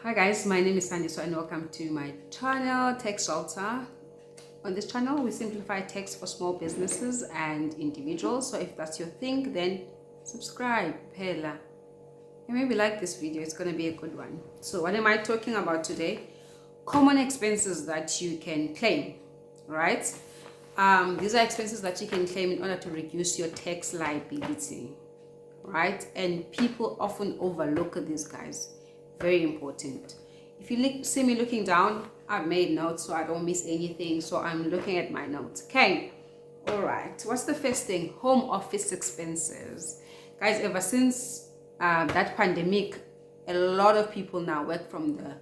Hi guys, my name is Sandiso and welcome to my channel, Tax Shelter. On this channel, we simplify tax for small businesses and individuals. So if that's your thing, then subscribe, Pela. And maybe like this video, it's going to be a good one. So what am I talking about today? Common expenses that you can claim, right? These are expenses that you can claim in order to reduce your tax liability, right? And people often overlook these guys. Very important. If you see me looking down, I've made notes so I don't miss anything. So I'm looking at my notes. Okay. All right. What's the first thing? Home office expenses. Guys, ever since that pandemic, a lot of people now work from the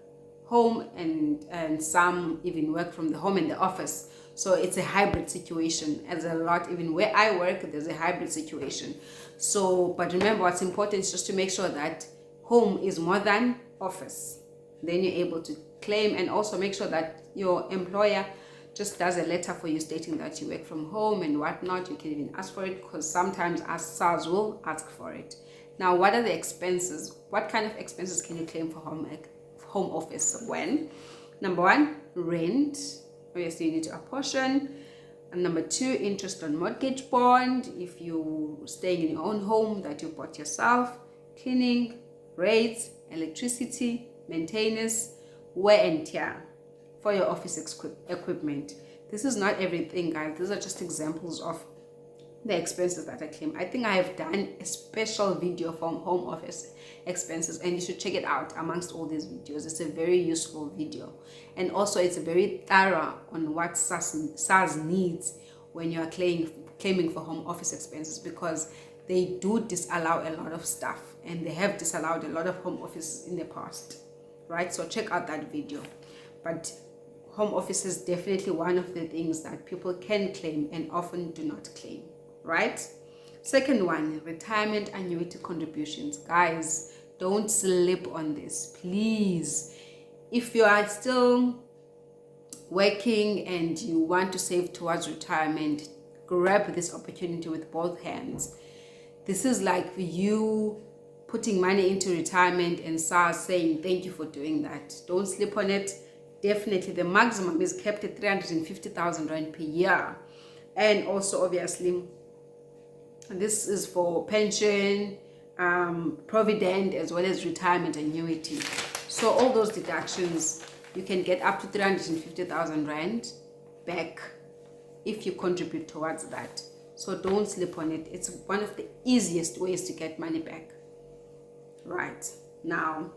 home and some even work from the home and the office. So it's a hybrid situation. As a lot, even where I work, there's a hybrid situation. So, but remember what's important is just to make sure that home is more than office. Then you're able to claim, and also make sure that your employer just does a letter for you stating that you work from home and whatnot. You can even ask for it, because sometimes SARS will ask for it. Now, what are the expenses? What kind of expenses can you claim for home office? When? Number one, rent. Obviously, you need to apportion. And number two, interest on mortgage bond. If you're staying in your own home that you bought yourself, cleaning, rates, electricity, maintenance, wear and tear for your office equipment. This is not everything, guys. These are just examples of the expenses that I claim. I think I have done a special video from home office expenses, and you should check it out amongst all these videos. It's a very useful video, and also it's very thorough on what SARS needs when you are claiming for home office expenses, because they do disallow a lot of stuff, and they have disallowed a lot of home offices in the past, right? So check out that video. But home office is definitely one of the things that people can claim and often do not claim, right? Second one, retirement annuity contributions. Guys, don't slip on this, please. If you are still working and you want to save towards retirement, grab this opportunity with both hands. This is like you putting money into retirement and SARS saying thank you for doing that. Don't sleep on it. Definitely the maximum is kept at 350,000 rand per year. And also obviously this is for pension, provident, as well as retirement annuity. So all those deductions, you can get up to 350,000 rand back if you contribute towards that. So don't sleep on it. It's one of the easiest ways to get money back. Right. Now,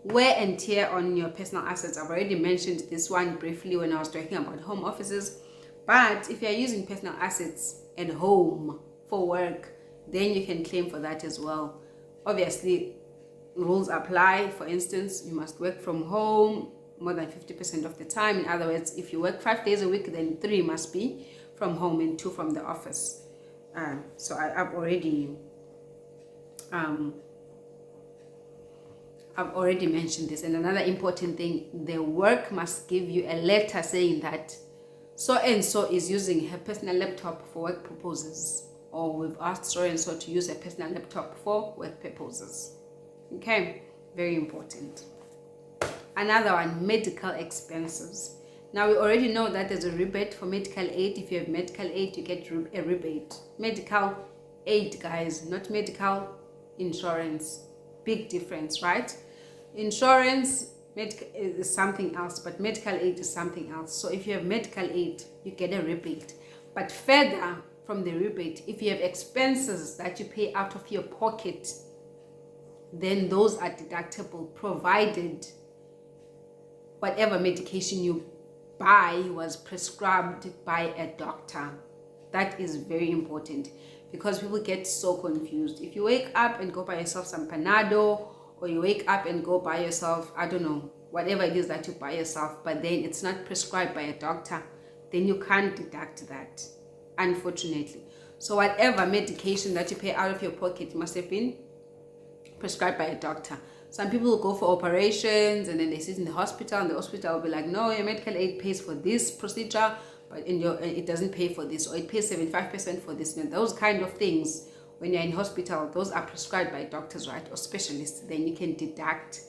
wear and tear on your personal assets. I've already mentioned this one briefly when I was talking about home offices. But if you're using personal assets at home for work, then you can claim for that as well. Obviously, rules apply. For instance, you must work from home more than 50% of the time. In other words, if you work 5 days a week, then 3 must be from home and 2 from the office. So I've already mentioned this. And another important thing, the work must give you a letter saying that so and so is using her personal laptop for work purposes, or we've asked so and so to use a personal laptop for work purposes. Okay, very important. Another one, medical expenses. Now, we already know that there's a rebate for medical aid. If you have medical aid, you get a rebate. Medical aid, guys, not medical insurance. Big difference, right? Insurance is something else, but medical aid is something else. So if you have medical aid, you get a rebate. But further from the rebate, if you have expenses that you pay out of your pocket, then those are deductible, provided whatever medication you buy was prescribed by a doctor. That is very important, because people get so confused. If you wake up and go buy yourself some Panado, or you wake up and go buy yourself, I don't know, whatever it is that you buy yourself, but then it's not prescribed by a doctor, then you can't deduct that, unfortunately. So whatever medication that you pay out of your pocket must have been prescribed by a doctor. Some people will go for operations and then they sit in the hospital, and the hospital will be like, no, your medical aid pays for this procedure, but it doesn't pay for this, or it pays 75% for this. And those kind of things, when you're in hospital, those are prescribed by doctors, right, or specialists. Then you can deduct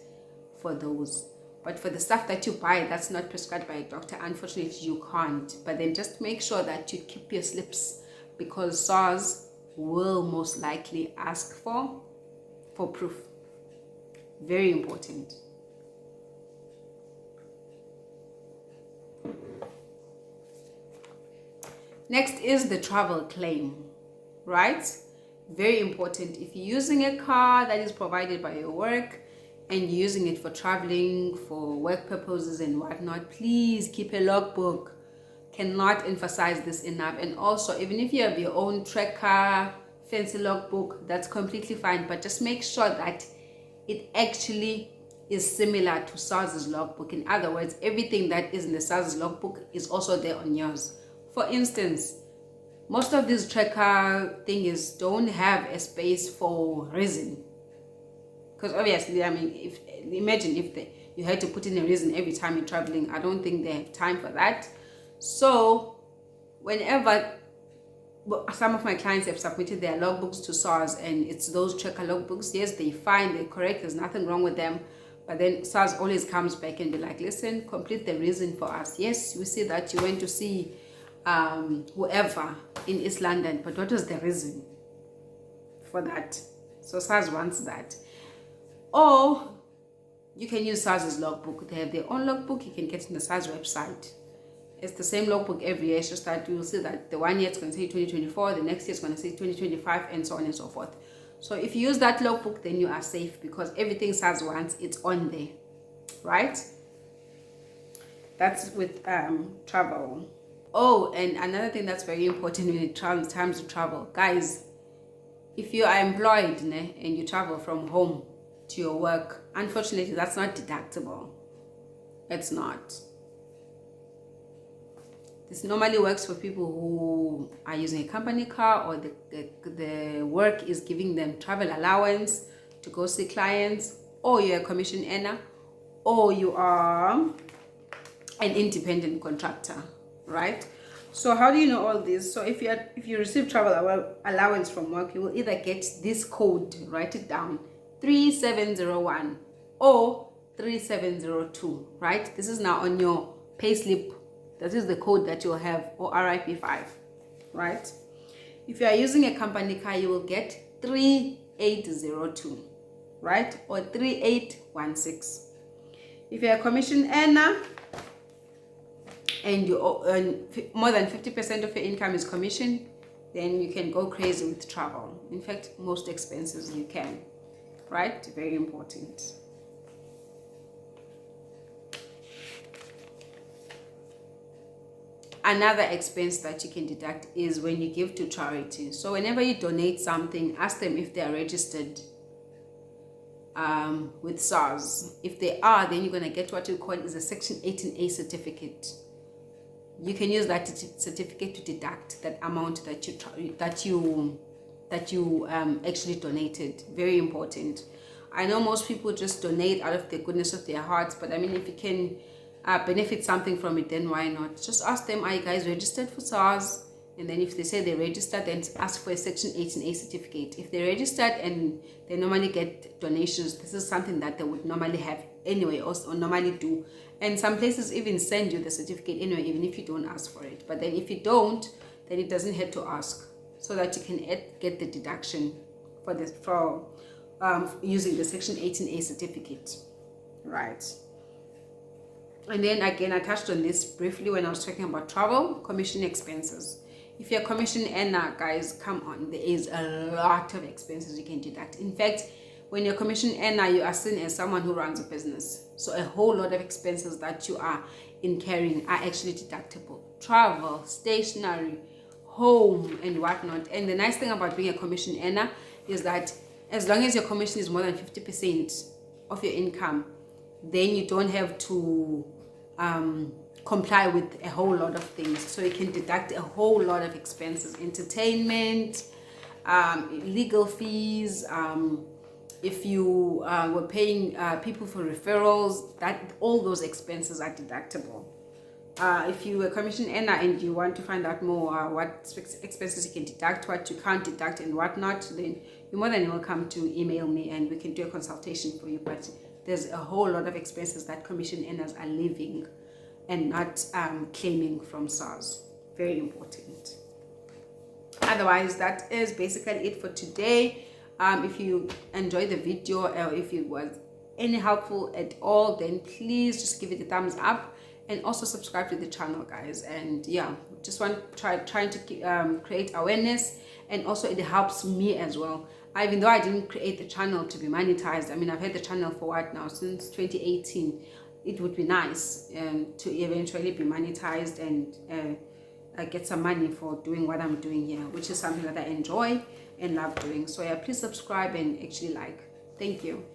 for those. But for the stuff that you buy that's not prescribed by a doctor, unfortunately you can't. But then just make sure that you keep your slips, because SARS will most likely ask for proof. Very important. Next is the travel claim, right? Very important. If you're using a car that is provided by your work and you're using it for traveling, for work purposes and whatnot, please keep a logbook. Cannot emphasize this enough. And also, even if you have your own tracker, fancy logbook, that's completely fine, but just make sure that it actually is similar to SARS's logbook. In other words, everything that is in the SARS's logbook is also there on yours. For instance, most of these tracker things don't have a space for reason, because obviously, I mean, imagine if you had to put in a reason every time you're traveling. I don't think they have time for that. So whenever some of my clients have submitted their logbooks to SARS and it's those tracker logbooks, yes, they fine, they're correct, there's nothing wrong with them, but then SARS always comes back and be like, listen, complete the reason for us. Yes, we see that you went to see whoever in East London, but what was the reason for that? So SARS wants that. Or you can use SARS's logbook. They have their own logbook. You can get in the SARS website. It's the same logbook every year. It's just that you'll see that the one year it's going to say 2024, the next year it's going to say 2025, and so on and so forth. So if you use that logbook, then you are safe, because everything SARS wants, it's on there, right? That's with travel. Oh, and another thing that's very important when it comes to travel, guys, if you are employed and you travel from home to your work, unfortunately that's not deductible. It's not. This normally works for people who are using a company car, or the work is giving them travel allowance to go see clients, or you're a commission earner, or you are an independent contractor, right? So how do you know all this? So if you receive travel allowance from work, you will either get this code, write it down, 3701 or 3702, right? This is now on your payslip. That is the code that you'll have, or RIP5, right? If you are using a company car, you will get 3802, right? Or 3816. If you're a commission earner and you earn more than 50% of your income is commission, then you can go crazy with travel. In fact, most expenses you can, right? Very important. Another expense that you can deduct is when you give to charity. So whenever you donate something, ask them if they are registered with SARS. If they are, then you're going to get what you call is a Section 18A certificate. You can use that certificate to deduct that amount that you actually donated. Very important. I know most people just donate out of the goodness of their hearts, but I mean, if you can benefit something from it, then why not? Just ask them, are you guys registered for SARS? And then if they say they're registered, then ask for a Section 18A certificate. If they're registered and they normally get donations, this is something that they would normally have anyway, or normally do. And some places even send you the certificate anyway, even if you don't ask for it. But then if you don't, then it doesn't hurt to ask, so that you can get the deduction for this, for using the Section 18A certificate, right? And then again, I touched on this briefly when I was talking about travel, commission expenses. If you're a commission earner, guys, come on, there is a lot of expenses you can deduct. In fact, when you're a commission earner, you are seen as someone who runs a business. So a whole lot of expenses that you are incurring are actually deductible. Travel, stationery, home, and whatnot. And the nice thing about being a commission earner is that as long as your commission is more than 50% of your income, then you don't have to comply with a whole lot of things. So you can deduct a whole lot of expenses, entertainment, legal fees, if you were paying people for referrals, that all those expenses are deductible. If you were a commission earner and you want to find out more what expenses you can deduct, what you can't deduct, and whatnot, then you're more than welcome to email me and we can do a consultation for you. But there's a whole lot of expenses that commission earners are leaving and not claiming from SARS. Very important. Otherwise, that is basically it for today. If you enjoyed the video, or if it was any helpful at all, then please just give it a thumbs up, and also subscribe to the channel, guys. And yeah, just want trying to create awareness, and also it helps me as well. Even though I didn't create the channel to be monetized, I mean, I've had the channel for what now, since 2018. It would be nice to eventually be monetized and get some money for doing what I'm doing here, which is something that I enjoy and love doing. So yeah, please subscribe and actually like. Thank you.